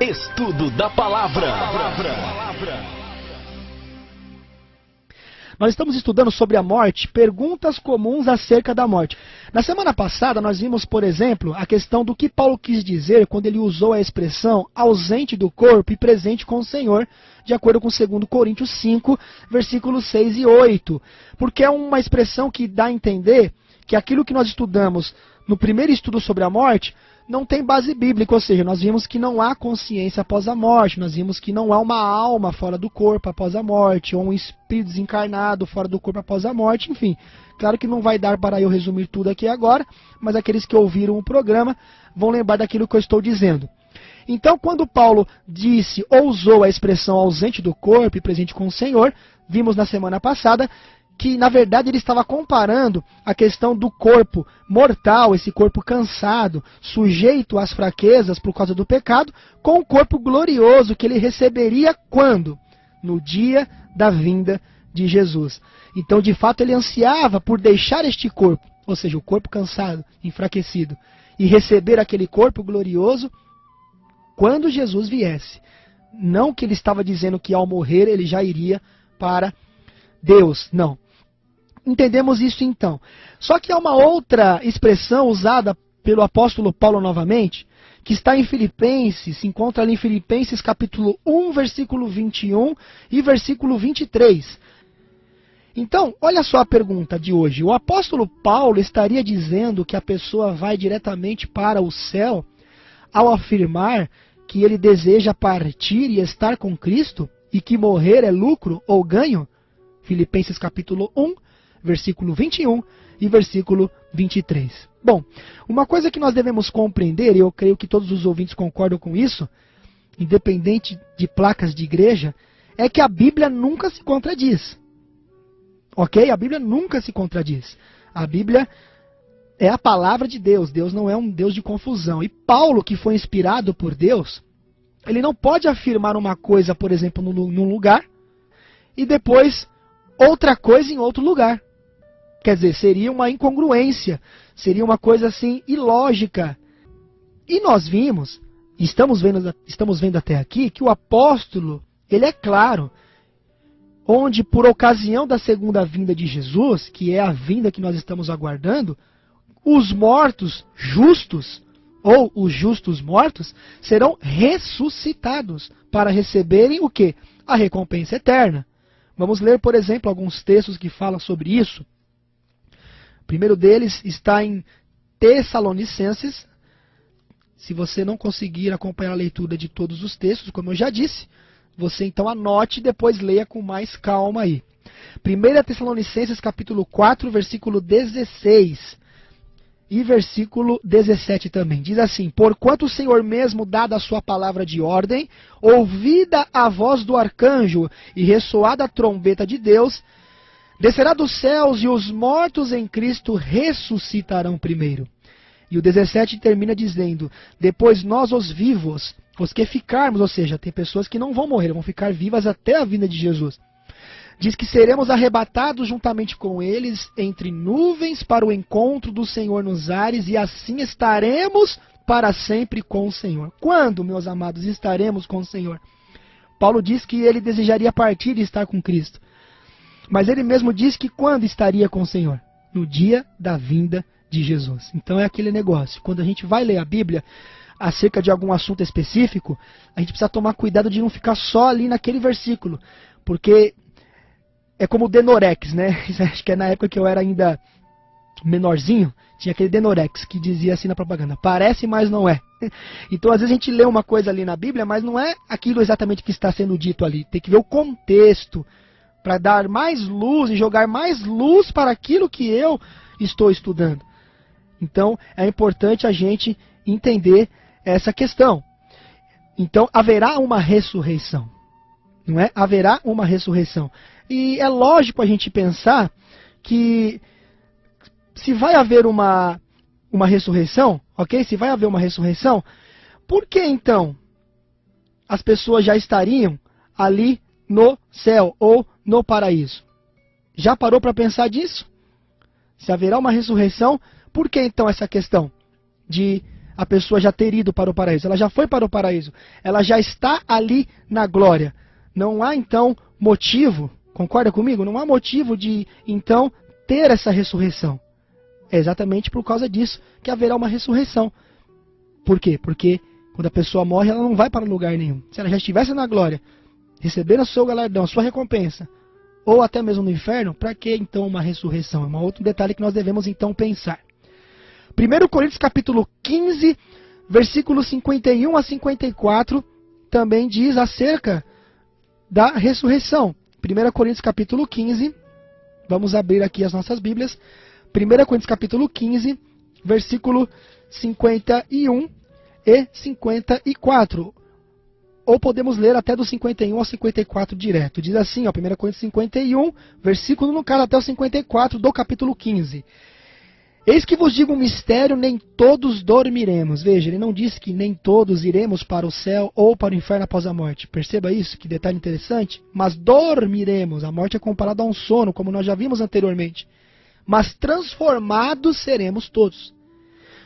Estudo da Palavra. Nós estamos estudando sobre a morte, perguntas comuns acerca da morte. Na semana passada nós vimos, por exemplo, a questão do que Paulo quis dizer quando ele usou a expressão ausente do corpo e presente com o Senhor, de acordo com 2 Coríntios 5, versículos 6 e 8. Porque é uma expressão que dá a entender que aquilo que nós estudamos no primeiro estudo sobre a morte não tem base bíblica, ou seja, nós vimos que não há consciência após a morte, nós vimos que não há uma alma fora do corpo após a morte, ou um espírito desencarnado fora do corpo após a morte, enfim. Claro que não vai dar para eu resumir tudo aqui agora, mas aqueles que ouviram o programa vão lembrar daquilo que eu estou dizendo. Então, quando Paulo disse ou usou a expressão ausente do corpo e presente com o Senhor, vimos na semana passada que, na verdade, ele estava comparando a questão do corpo mortal, esse corpo cansado, sujeito às fraquezas por causa do pecado, com o corpo glorioso que ele receberia quando? No dia da vinda de Jesus. Então, de fato, ele ansiava por deixar este corpo, ou seja, o corpo cansado, enfraquecido, e receber aquele corpo glorioso quando Jesus viesse. Não que ele estava dizendo que ao morrer ele já iria para Deus, não. Entendemos isso então. Só que há uma outra expressão usada pelo apóstolo Paulo novamente, que está em Filipenses, se encontra ali em Filipenses capítulo 1, versículo 21 e versículo 23. Então, olha só a pergunta de hoje. O apóstolo Paulo estaria dizendo que a pessoa vai diretamente para o céu ao afirmar que ele deseja partir e estar com Cristo e que morrer é lucro ou ganho? Filipenses capítulo 1, versículo 21 e versículo 23. Bom, uma coisa que nós devemos compreender, e eu creio que todos os ouvintes concordam com isso, independente de placas de igreja, é que a Bíblia nunca se contradiz. Ok? A Bíblia nunca se contradiz. A Bíblia é a palavra de Deus. Deus não é um Deus de confusão. E Paulo, que foi inspirado por Deus, ele não pode afirmar uma coisa, por exemplo, num lugar, e depois outra coisa em outro lugar. Quer dizer, seria uma incongruência, seria uma coisa assim ilógica. E nós vimos, estamos vendo até aqui, que o apóstolo, ele é claro, onde por ocasião da segunda vinda de Jesus, que é a vinda que nós estamos aguardando, os mortos justos, ou os justos mortos, serão ressuscitados para receberem o quê? A recompensa eterna. Vamos ler, por exemplo, alguns textos que falam sobre isso. O primeiro deles está em Tessalonicenses. Se você não conseguir acompanhar a leitura de todos os textos, como eu já disse, você então anote e depois leia com mais calma aí. 1 Tessalonicenses capítulo 4, versículo 16 e versículo 17 também. Diz assim: porquanto o Senhor mesmo, dada a sua palavra de ordem, ouvida a voz do arcanjo e ressoada a trombeta de Deus, descerá dos céus e os mortos em Cristo ressuscitarão primeiro. E o 17 termina dizendo: depois nós os vivos, os que ficarmos, ou seja, tem pessoas que não vão morrer, vão ficar vivas até a vinda de Jesus. Diz que seremos arrebatados juntamente com eles entre nuvens para o encontro do Senhor nos ares, e assim estaremos para sempre com o Senhor. Quando, meus amados, estaremos com o Senhor? Paulo diz que ele desejaria partir e estar com Cristo. Mas ele mesmo diz que quando estaria com o Senhor? No dia da vinda de Jesus. Então é aquele negócio. Quando a gente vai ler a Bíblia acerca de algum assunto específico, a gente precisa tomar cuidado de não ficar só ali naquele versículo. Porque é como o Denorex, né? Acho que é na época que eu era ainda menorzinho, tinha aquele Denorex que dizia assim na propaganda: parece, mas não é. Então às vezes a gente lê uma coisa ali na Bíblia, mas não é aquilo exatamente que está sendo dito ali. Tem que ver o contexto, para dar mais luz e jogar mais luz para aquilo que eu estou estudando. Então, é importante a gente entender essa questão. Então, haverá uma ressurreição. Não é? Haverá uma ressurreição. E é lógico a gente pensar que se vai haver uma ressurreição, ok? Se vai haver uma ressurreição, por que então as pessoas já estariam ali no céu ou no paraíso? Já parou para pensar disso? Se haverá uma ressurreição, por que então essa questão de a pessoa já ter ido para o paraíso. Ela já foi para o paraíso. Ela já está ali na glória. Não há, então, motivo, concorda comigo? Não há motivo de, então, ter essa ressurreição. É exatamente por causa disso que haverá uma ressurreição. Por quê? Porque quando a pessoa morre, ela não vai para lugar nenhum. Se ela já estivesse na glória, recebendo o seu galardão, a sua recompensa, ou até mesmo no inferno, para que então uma ressurreição? É um outro detalhe que nós devemos então pensar. 1 Coríntios capítulo 15, versículos 51 a 54, também diz acerca da ressurreição. 1 Coríntios capítulo 15, vamos abrir aqui as nossas Bíblias. 1 Coríntios capítulo 15, versículo 51 e 54. Ou podemos ler até do 51 ao 54 direto. Diz assim, ó, 1 Coríntios 51, versículo no caso até o 54 do capítulo 15. Eis que vos digo um mistério, nem todos dormiremos. Veja, ele não diz que nem todos iremos para o céu ou para o inferno após a morte. Perceba isso, que detalhe interessante. Mas dormiremos. A morte é comparada a um sono, como nós já vimos anteriormente. Mas transformados seremos todos.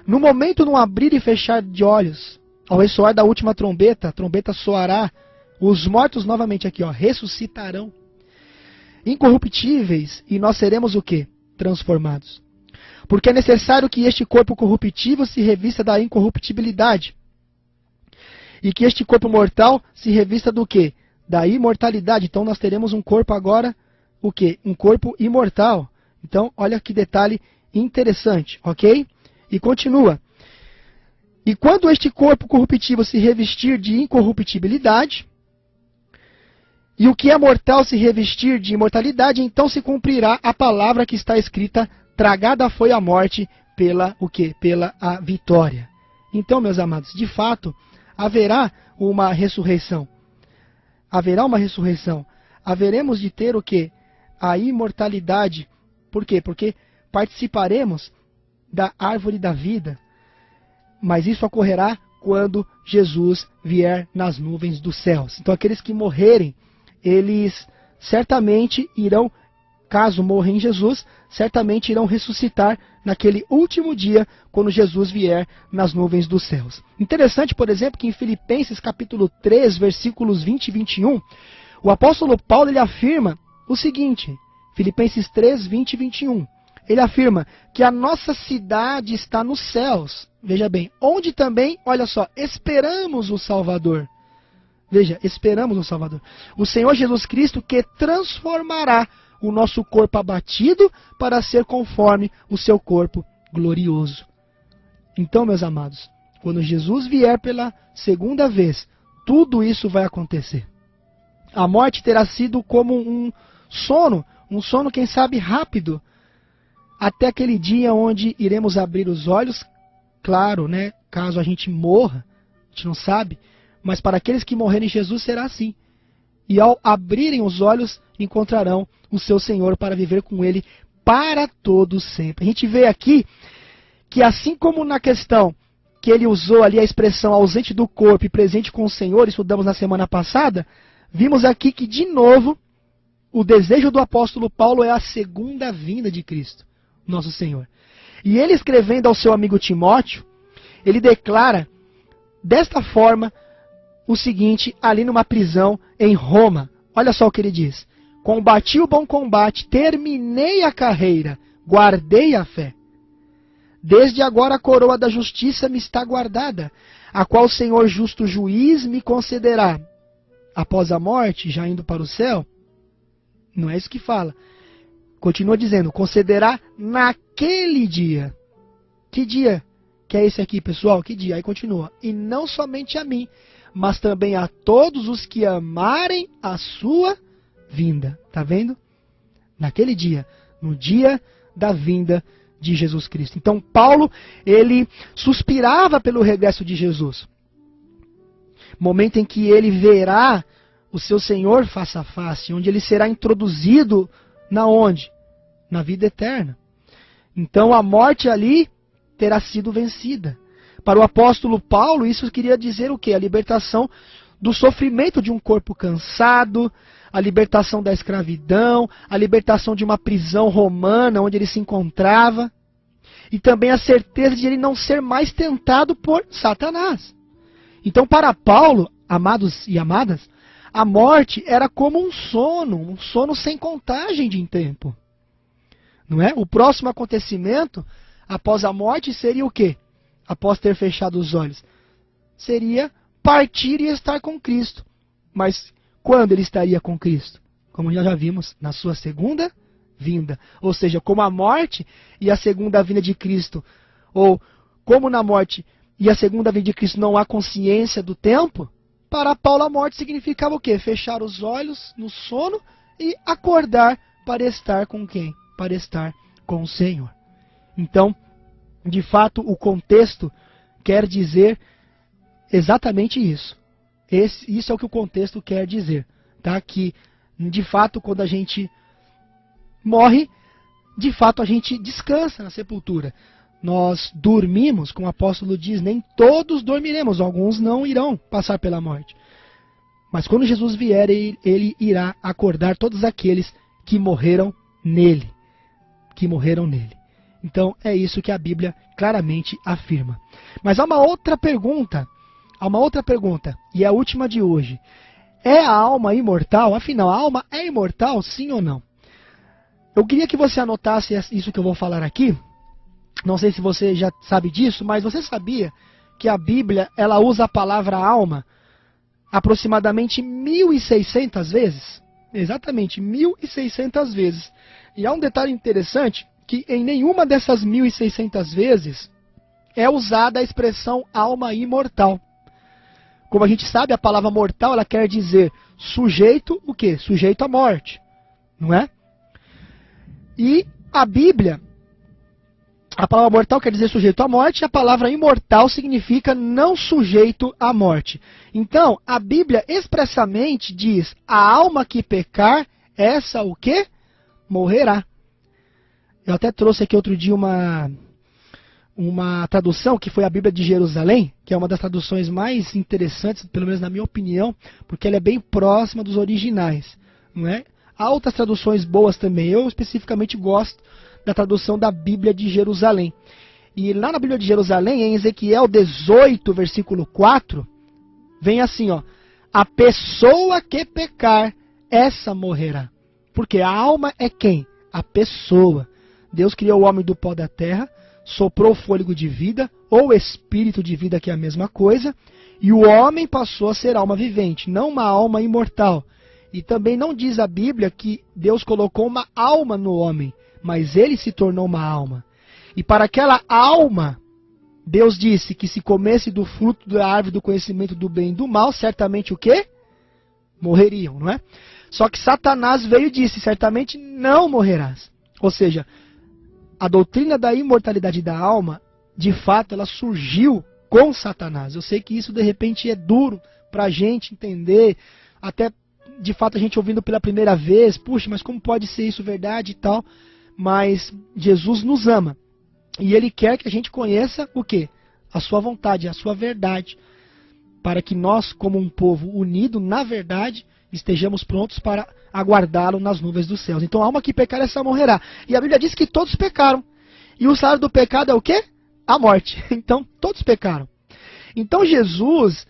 No momento, no abrir e fechar de olhos, ao ressoar da última trombeta, a trombeta soará, os mortos novamente aqui, ó, ressuscitarão. Incorruptíveis, e nós seremos o quê? Transformados. Porque é necessário que este corpo corruptível se revista da incorruptibilidade. E que este corpo mortal se revista do quê? Da imortalidade. Então nós teremos um corpo agora, o quê? Um corpo imortal. Então, olha que detalhe interessante, ok? E continua. E quando este corpo corruptível se revestir de incorruptibilidade, e o que é mortal se revestir de imortalidade, então se cumprirá a palavra que está escrita: tragada foi a morte pela o quê? Pela a vitória. Então, meus amados, de fato, haverá uma ressurreição. Haverá uma ressurreição. Haveremos de ter o quê? A imortalidade. Por quê? Porque participaremos da árvore da vida. Mas isso ocorrerá quando Jesus vier nas nuvens dos céus. Então aqueles que morrerem, eles certamente irão, caso morram em Jesus, certamente irão ressuscitar naquele último dia, quando Jesus vier nas nuvens dos céus. Interessante, por exemplo, que em Filipenses capítulo 3, versículos 20 e 21, o apóstolo Paulo ele afirma o seguinte, Filipenses 3, 20 e 21. Ele afirma que a nossa cidade está nos céus. Veja bem, onde também, olha só, esperamos o Salvador. Veja, esperamos o Salvador. O Senhor Jesus Cristo, que transformará o nosso corpo abatido para ser conforme o seu corpo glorioso. Então, meus amados, quando Jesus vier pela segunda vez, tudo isso vai acontecer. A morte terá sido como um sono, quem sabe, rápido, até aquele dia onde iremos abrir os olhos, claro, né? Caso a gente morra, a gente não sabe, mas para aqueles que morrerem em Jesus será assim. E ao abrirem os olhos, encontrarão o seu Senhor para viver com Ele para todo sempre. A gente vê aqui que assim como na questão que ele usou ali a expressão ausente do corpo e presente com o Senhor, estudamos na semana passada, vimos aqui que de novo o desejo do apóstolo Paulo é a segunda vinda de Cristo, nosso Senhor. E ele escrevendo ao seu amigo Timóteo, ele declara desta forma o seguinte, ali numa prisão em Roma. Olha só o que ele diz. Combati o bom combate, terminei a carreira, guardei a fé. Desde agora a coroa da justiça me está guardada, a qual o Senhor justo juiz me concederá. Após a morte, já indo para o céu, não é isso que fala. Continua dizendo, concederá naquele dia. Que dia que é esse aqui, pessoal? Que dia? Aí continua. E não somente a mim, mas também a todos os que amarem a sua vinda. Tá vendo? Naquele dia, no dia da vinda de Jesus Cristo. Então Paulo, ele suspirava pelo regresso de Jesus. Momento em que ele verá o seu Senhor face a face, onde ele será introduzido na onde? Na vida eterna. Então a morte ali terá sido vencida. Para o apóstolo Paulo, isso queria dizer o quê? A libertação do sofrimento de um corpo cansado, a libertação da escravidão, a libertação de uma prisão romana onde ele se encontrava. e também a certeza de ele não ser mais tentado por Satanás. Então, para Paulo, amados e amadas, a morte era como um sono sem contagem de tempo. Não é? O próximo acontecimento após a morte seria o quê? Após ter fechado os olhos. Seria partir e estar com Cristo. Mas quando ele estaria com Cristo? Como já vimos, na sua segunda vinda. Ou seja, como a morte e a segunda vinda de Cristo, ou como na morte e a segunda vinda de Cristo não há consciência do tempo, para Paulo a morte significava o quê? Fechar os olhos no sono e acordar para estar com quem? Para estar com o Senhor. Então, de fato, o contexto quer dizer exatamente isso. Isso é o que o contexto quer dizer. Tá? Que, de fato, quando a gente morre, de fato a gente descansa na sepultura. Nós dormimos, como o apóstolo diz, nem todos dormiremos, alguns não irão passar pela morte. Mas quando Jesus vier, ele irá acordar todos aqueles que morreram nele. Então é isso que a Bíblia claramente afirma. Mas há uma outra pergunta, e é a última de hoje. É a alma imortal? Afinal, a alma é imortal, sim ou não? Eu queria que você anotasse isso que eu vou falar aqui. Não sei se você já sabe disso, mas você sabia que a Bíblia ela usa a palavra alma aproximadamente 1.600 vezes? Exatamente, 1.600 vezes. E há um detalhe interessante, que em nenhuma dessas 1.600 vezes é usada a expressão alma imortal. Como a gente sabe, a palavra mortal ela quer dizer sujeito o quê? Sujeito à morte, não é? E a Bíblia, a palavra mortal quer dizer sujeito à morte, e a palavra imortal significa não sujeito à morte. Então, a Bíblia expressamente diz, a alma que pecar, essa o quê? Morrerá. Eu até trouxe aqui outro dia uma tradução, que foi a Bíblia de Jerusalém, que é uma das traduções mais interessantes, pelo menos na minha opinião, porque ela é bem próxima dos originais, não é? Há outras traduções boas também, eu especificamente gosto da tradução da Bíblia de Jerusalém. E lá na Bíblia de Jerusalém, em Ezequiel 18, versículo 4, vem assim, ó: a pessoa que pecar, essa morrerá. Porque a alma é quem? A pessoa. Deus criou o homem do pó da terra, soprou o fôlego de vida, ou espírito de vida, que é a mesma coisa, e o homem passou a ser alma vivente, não uma alma imortal. E também não diz a Bíblia que Deus colocou uma alma no homem, mas ele se tornou uma alma. E para aquela alma, Deus disse que se comesse do fruto da árvore do conhecimento do bem e do mal, certamente o quê? Morreriam, não é? Só que Satanás veio e disse, certamente não morrerás. Ou seja, a doutrina da imortalidade da alma, de fato, ela surgiu com Satanás. Eu sei que isso, de repente, é duro para a gente entender, até, de fato, a gente ouvindo pela primeira vez, puxa, mas como pode ser isso verdade e tal? Mas Jesus nos ama. E Ele quer que a gente conheça o quê? A sua vontade, a sua verdade. Para que nós, como um povo unido na verdade, estejamos prontos para aguardá-lo nas nuvens dos céus. Então, a alma que pecar, essa morrerá. E a Bíblia diz que todos pecaram. E o salário do pecado é o quê? A morte. Então, todos pecaram. Então, Jesus,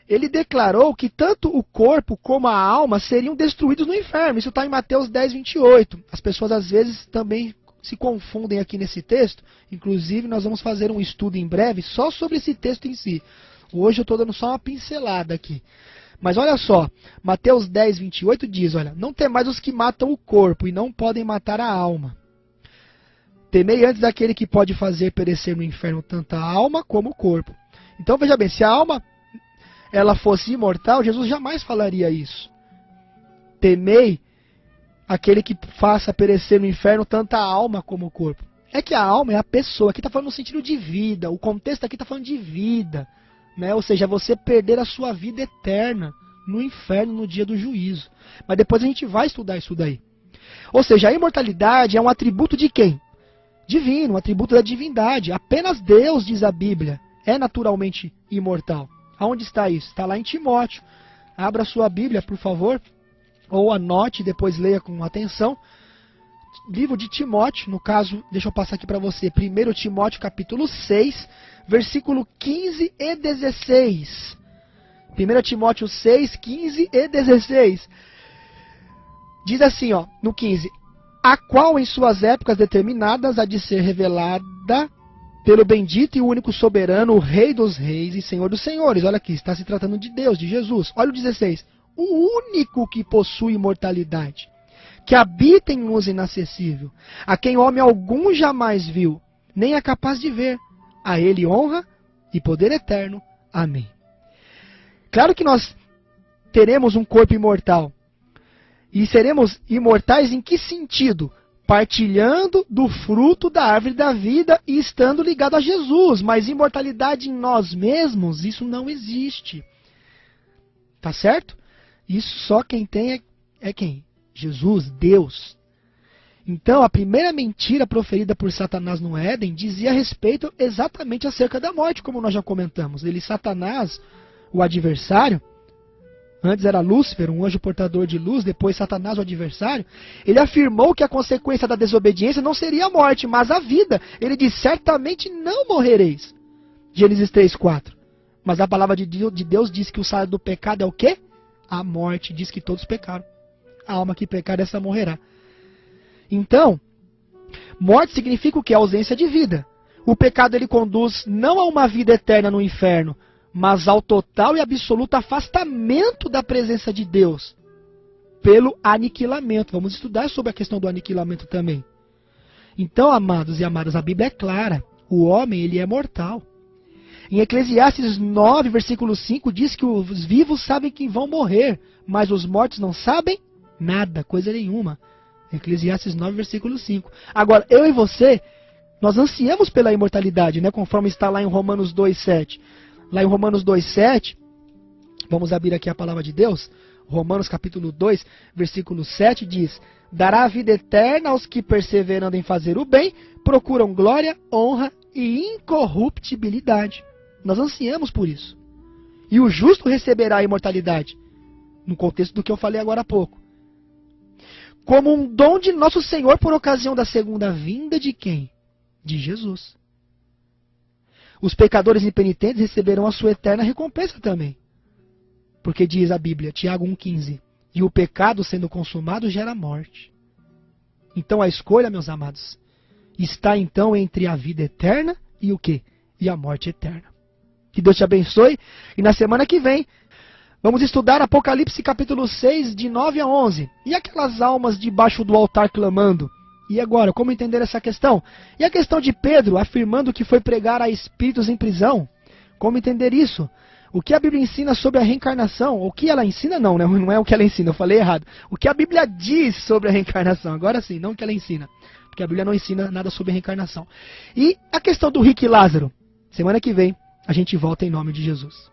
ele declarou que tanto o corpo como a alma seriam destruídos no inferno. Isso está em Mateus 10, 28. As pessoas, às vezes, também se confundem aqui nesse texto. Inclusive, nós vamos fazer um estudo em breve só sobre esse texto em si. Hoje eu estou dando só uma pincelada aqui. Mas olha só, Mateus 10, 28 diz, olha, não temais os que matam o corpo e não podem matar a alma. Temei antes daquele que pode fazer perecer no inferno tanto a alma como o corpo. Então veja bem, se a alma ela fosse imortal, Jesus jamais falaria isso. Temei aquele que faça perecer no inferno tanto a alma como o corpo. É que a alma é a pessoa, aqui está falando no sentido de vida, o contexto aqui está falando de vida. Né? Ou seja, você perder a sua vida eterna no inferno no dia do juízo. Mas depois a gente vai estudar isso daí. Ou seja, a imortalidade é um atributo de quem? Divino, um atributo da divindade. Apenas Deus, diz a Bíblia, é naturalmente imortal. Aonde está isso? Está lá em Timóteo. Abra sua Bíblia, por favor, ou anote e depois leia com atenção. livro de Timóteo, no caso, deixa eu passar aqui para você, 1 Timóteo capítulo 6, versículo 15 e 16. 1 Timóteo 6, 15 e 16. Diz assim, ó, no 15: a qual em suas épocas determinadas há de ser revelada pelo bendito e único soberano, o Rei dos reis e Senhor dos senhores. Olha aqui, está se tratando de Deus, de Jesus. Olha o 16. O único que possui imortalidade, que habita em luz inacessível, a quem homem algum jamais viu, nem é capaz de ver. A ele honra e poder eterno. Amém. Claro que nós teremos um corpo imortal. E seremos imortais em que sentido? Partilhando do fruto da árvore da vida e estando ligado a Jesus. Mas imortalidade em nós mesmos, isso não existe. Tá certo? Isso só quem tem é quem? Jesus, Deus. Então, a primeira mentira proferida por Satanás no Éden dizia respeito exatamente acerca da morte, como nós já comentamos. Satanás, o adversário, antes era Lúcifer, um anjo portador de luz, depois Satanás, o adversário, ele afirmou que a consequência da desobediência não seria a morte, mas a vida. Ele disse, certamente não morrereis. Gênesis 3:4. Mas a palavra de Deus diz que o salário do pecado é o quê? A morte. Diz que todos pecaram. A alma que pecar, essa morrerá. Então, morte significa o quê? A ausência de vida. O pecado ele conduz não a uma vida eterna no inferno, mas ao total e absoluto afastamento da presença de Deus, pelo aniquilamento. Vamos estudar sobre a questão do aniquilamento também. Então, amados e amadas, a Bíblia é clara. O homem, ele é mortal. Em Eclesiastes 9, versículo 5, diz que os vivos sabem que vão morrer, mas os mortos não sabem nada, coisa nenhuma. Eclesiastes 9, versículo 5. Agora, eu e você, nós ansiamos pela imortalidade, né? Conforme está lá em Romanos 2,7. Lá em Romanos 2,7, vamos abrir aqui a palavra de Deus. Romanos capítulo 2, versículo 7 diz: dará a vida eterna aos que, perseverando em fazer o bem, procuram glória, honra e incorruptibilidade. Nós ansiamos por isso. E o justo receberá a imortalidade, no contexto do que eu falei agora há pouco, como um dom de nosso Senhor por ocasião da segunda vinda de quem? De Jesus. Os pecadores impenitentes receberão a sua eterna recompensa também. Porque diz a Bíblia, Tiago 1,15, e o pecado sendo consumado gera morte. Então a escolha, meus amados, está então entre a vida eterna e o quê? E a morte eterna. Que Deus te abençoe. E na semana que vem, vamos estudar Apocalipse capítulo 6, de 9 a 11. E aquelas almas debaixo do altar clamando? E agora, como entender essa questão? E a questão de Pedro afirmando que foi pregar a espíritos em prisão? Como entender isso? O que a Bíblia ensina sobre a reencarnação? O que ela ensina? Não, né? Não é o que ela ensina, eu falei errado. O que a Bíblia diz sobre a reencarnação? Agora sim, não o que ela ensina. Porque a Bíblia não ensina nada sobre a reencarnação. E a questão do rico e Lázaro? Semana que vem a gente volta em nome de Jesus.